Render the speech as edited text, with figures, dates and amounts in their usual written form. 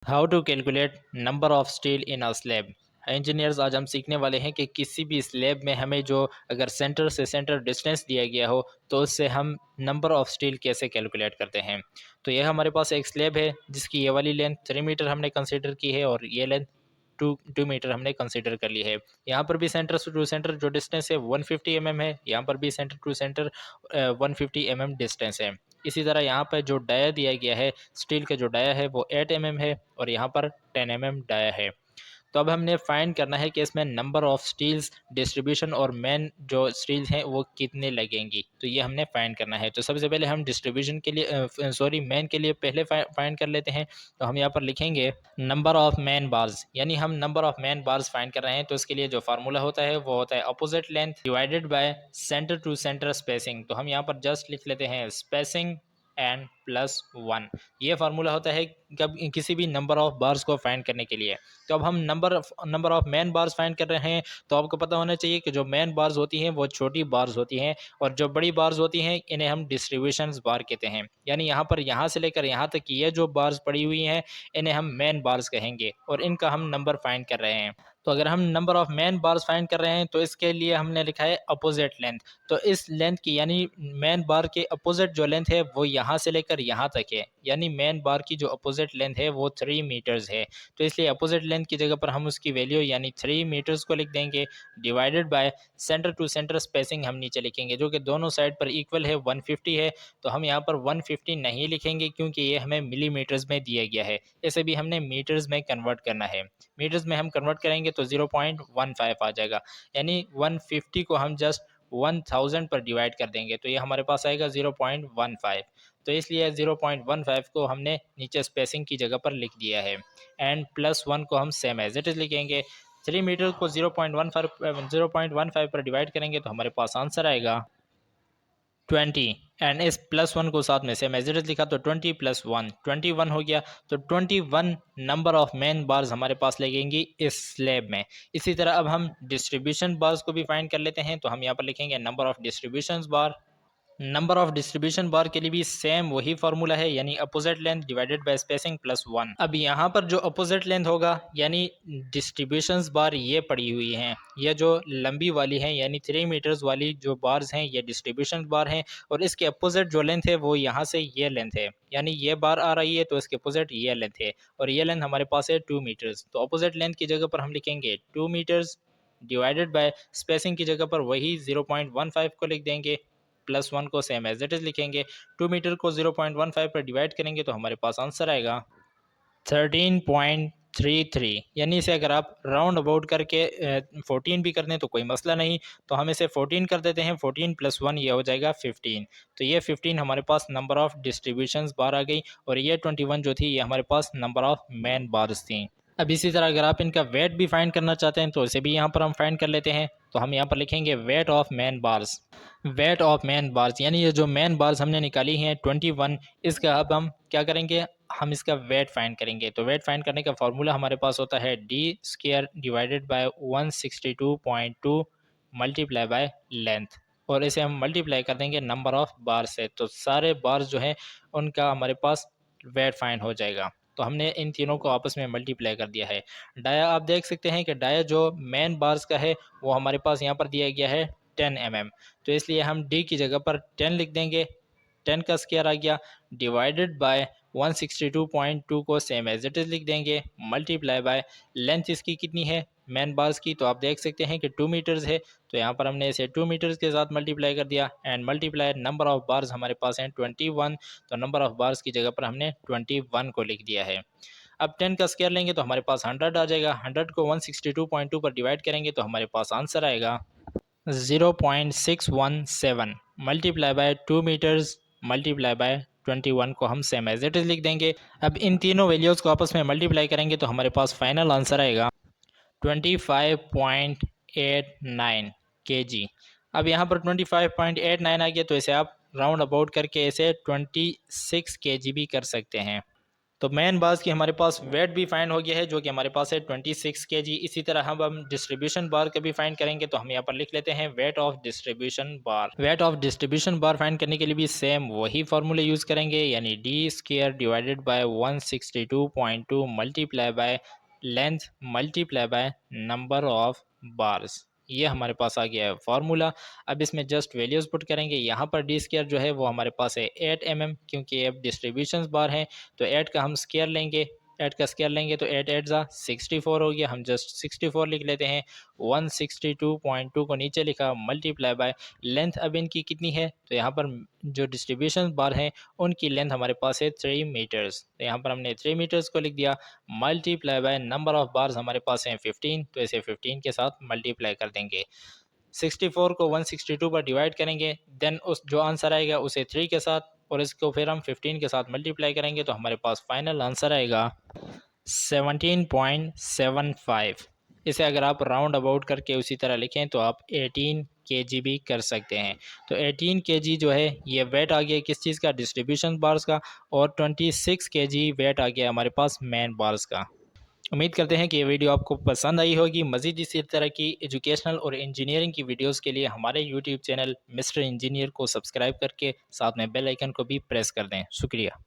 How to calculate number of steel in a slab. Engineers, आज हम सीखने वाले हैं कि किसी भी स्लैब में हमें जो अगर सेंटर से सेंटर डिस्टेंस दिया गया हो तो उससे हम नंबर ऑफ स्टील कैसे कैलकुलेट करते हैं। तो यह हमारे पास एक स्लैब है जिसकी ये वाली लेंथ 3 मीटर हमने कंसीडर की है और ये लेंथ टू मीटर हमने कंसीडर कर ली है। यहाँ पर भी सेंटर टू सेंटर जो डिस्टेंस है 150 mm है, यहाँ पर भी centre to centre 150 mm distance है। इसी तरह यहाँ पर जो डाया दिया गया है, स्टील का जो डाया है वो 8 mm है और यहाँ पर 10 mm डाया है। तो अब हमने फाइंड करना है कि इसमें नंबर ऑफ स्टील्स डिस्ट्रीब्यूशन और मेन जो स्टील्स हैं वो कितने लगेंगी, तो ये हमने फाइंड करना है। तो सबसे पहले हम डिस्ट्रीब्यूशन के लिए सॉरी मेन के लिए पहले फाइंड कर लेते हैं। तो हम यहाँ पर लिखेंगे नंबर ऑफ मैन बार्स, यानी हम number of man bars find कर रहे हैं। तो इसके लिए जो फार्मूला होता है वो होता है opposite length divided by centre to centre spacing. तो हम यहाँ पर जस्ट लिख लेते हैं स्पेसिंग n+1। ये फार्मूला होता है कब किसी भी नंबर ऑफ बार्स को फाइंड करने के लिए। तो अब हम number of man bars find कर रहे हैं। तो आपको पता होना चाहिए कि जो मैन बार्स होती हैं वो छोटी बार्स होती हैं और जो बड़ी बार्स होती हैं इन्हें हम डिस्ट्रीब्यूशंस बार कहते हैं। यानी यहाँ पर यहाँ से लेकर यहाँ तक ये जो बार्स पड़ी हुई हैं इन्हें हम मैन बार्स कहेंगे और इनका हम नंबर फाइंड कर रहे हैं। तो अगर हम number of man bars find कर रहे हैं तो इसके लिए हमने लिखा है अपोजिट लेंथ। तो इस लेंथ की यानी मैन बार के अपोजिट जो लेंथ है वो यहाँ से लेकर यहाँ तक है, यानी मैन बार की जो अपोजिट लेंथ है वो 3 मीटर्स है। तो इसलिए अपोजिट लेंथ की जगह पर हम उसकी वैल्यू यानी 3 मीटर्स को लिख देंगे divided by centre to centre spacing हम नीचे लिखेंगे जो कि दोनों साइड पर इक्वल है 150 है। तो हम यहाँ पर 150 नहीं लिखेंगे क्योंकि ये हमें मिलीमीटर्स में दिया गया है, इसे भी हमने मीटर्स में कन्वर्ट करना है। मीटर्स में हम कन्वर्ट करेंगे तो 0.15 आ जाएगा, यानी 150 को हम जस्ट 1000 पर डिवाइड कर देंगे तो ये हमारे पास आएगा 0.15। तो इसलिए 0.15 को हमने नीचे स्पेसिंग की जगह पर लिख दिया है एंड +1 को हम सेम एज इट इज लिखेंगे। 3 मीटर को 0.15 पर डिवाइड करेंगे तो हमारे पास आंसर आएगा 20 एंड इस +1 को साथ में सेम एज इट इज लिखा तो 20 + 1 21 हो गया। तो 21 नंबर ऑफ मैन बार्स हमारे पास लगेंगी इस स्लैब में। इसी तरह अब हम डिस्ट्रीब्यूशन बार्स को भी फाइंड कर लेते हैं। तो हम यहाँ पर लिखेंगे number of distribution bar. Number of distribution bar के लिए भी सेम वही फार्मूला है, यानी opposite length divided by spacing +1। अब यहाँ पर जो अपोजिट लेंथ होगा यानी डिस्ट्रीब्यूशंस बार ये पड़ी हुई हैं, ये जो लंबी वाली हैं यानी 3 मीटर्स वाली जो बार्स हैं ये डिस्ट्रीब्यूशन बार हैं और इसके अपोजिट जो लेंथ है वो यहाँ से ये लेंथ है, यानी ये बार आ रही है तो इसके अपोजिट ये लेंथ है और ये लेंथ हमारे पास है 2 मीटर्स। तो अपोजिट लेंथ की जगह पर हम लिखेंगे 2 मीटर्स डिवाइडेड बाय स्पेसिंग की जगह पर वही 0.15 को लिख देंगे, +1 को सेम एज इट इज लिखेंगे। 2 मीटर को 0.15 पर डिवाइड करेंगे तो हमारे पास आंसर आएगा 13.33। यानी इसे अगर आप राउंड अबाउट करके 14 भी कर दें तो कोई मसला नहीं। तो हम इसे 14 कर देते हैं, 14 + 1 ये हो जाएगा 15। तो ये 15 हमारे पास नंबर ऑफ डिस्ट्रीब्यूशंस बार आ गई और ये 21 जो थी ये हमारे पास नंबर ऑफ मैन बार्स थी। अब इसी तरह अगर आप इनका वेट भी फाइंड करना चाहते हैं तो इसे भी यहाँ पर हम फाइंड कर लेते हैं। तो हम यहाँ पर लिखेंगे weight of man bars. Weight of man bars यानी ये जो मैन बार्स हमने निकाली हैं 21, इसका अब हम क्या करेंगे, हम इसका वेट फाइंड करेंगे। तो वेट फाइंड करने का फॉर्मूला हमारे पास होता है d² divided by 162.2 multiply by length और इसे हम मल्टीप्लाई कर देंगे नंबर ऑफ बार से। तो सारे बार्स जो हैं उनका हमारे पास वेट फाइंड हो जाएगा। तो हमने इन तीनों को आपस में मल्टीप्लाई कर दिया है। डाया आप देख सकते हैं कि डाया जो मैन बार्स का है वो हमारे पास यहाँ पर दिया गया है 10 mm। तो इसलिए हम डी की जगह पर 10 लिख देंगे, 10 का स्क्वायर आ गया डिवाइडेड बाय 162.2 को सेम एज इट इज लिख देंगे मल्टीप्लाई बाय लेंथ इसकी कितनी है मैन बार्स की, तो आप देख सकते हैं कि 2 मीटर्स है। तो यहाँ पर हमने इसे 2 मीटर्स के साथ मल्टीप्लाई कर दिया and multiply number of bars हमारे पास हैं 21। तो नंबर ऑफ बार्स की जगह पर हमने 21 को लिख दिया है। अब 10 का स्क्वायर लेंगे तो हमारे पास 100 आ जाएगा, 100 को 162.2 पर डिवाइड करेंगे तो हमारे पास आंसर आएगा 0.617 multiply by 2 metres multiply by 21 को हम सेम एज इट इज लिख देंगे। अब इन तीनों वैल्यूज़ को आपस में मल्टीप्लाई करेंगे तो हमारे पास फाइनल आंसर आएगा 25.89 kg। अब यहाँ पर 25.89 आ गया तो इसे आप राउंड अबाउट करके इसे 26 kg भी कर सकते हैं। तो मेन बार्स की हमारे पास वेट भी फाइंड हो गया है जो कि हमारे पास है 26 kg। इसी तरह हम डिस्ट्रीब्यूशन बार का भी फाइंड करेंगे, तो हम यहाँ पर लिख लेते हैं weight of distribution bar. Weight of distribution bar find करने के लिए भी सेम वही फार्मूले यूज करेंगे, यानी D square divided by 162.2 multiply by length multiply by number of bars. ये हमारे पास आ गया है फार्मूला। अब इसमें जस्ट वैल्यूज पुट करेंगे। यहाँ पर डी स्क्वायर जो है वो हमारे पास है 8 mm, क्योंकि अब डिस्ट्रीब्यूशन बार है तो 8 का हम स्क्वायर लेंगे। 8 का स्क्वायर लेंगे तो 8 8 जा 64 हो गया, हम जस्ट 64 लिख लेते हैं। 162.2 को नीचे लिखा मल्टीप्लाई बाय लेंथ अब इनकी कितनी है, तो यहाँ पर जो डिस्ट्रीब्यूशन बार है उनकी लेंथ हमारे पास है 3 मीटर्स, तो यहाँ पर हमने 3 मीटर्स को लिख दिया। Multiply by number of bars हमारे पास हैं 15, तो इसे 15 के साथ मल्टीप्लाई कर देंगे। 64 को 162 पर डिवाइड करेंगे, देन उस जो आंसर आएगा उसे 3 के साथ और इसको फिर हम 15 के साथ मल्टीप्लाई करेंगे, तो हमारे पास फाइनल आंसर आएगा 17.75। इसे अगर आप राउंड अबाउट करके उसी तरह लिखें तो आप 18 kg भी कर सकते हैं। तो 18 kg जो है ये वेट आ गया किस चीज़ का, डिस्ट्रीब्यूशन बार्स का, और 26 kg वेट आ गया हमारे पास मेन बार्स का। उम्मीद करते हैं कि ये वीडियो आपको पसंद आई होगी। मज़ीद इसी तरह की एजुकेशनल और इंजीनियरिंग की वीडियोस के लिए हमारे यूट्यूब चैनल मिस्टर इंजीनियर को सब्सक्राइब करके साथ में बेल आइकन को भी प्रेस कर दें। शुक्रिया।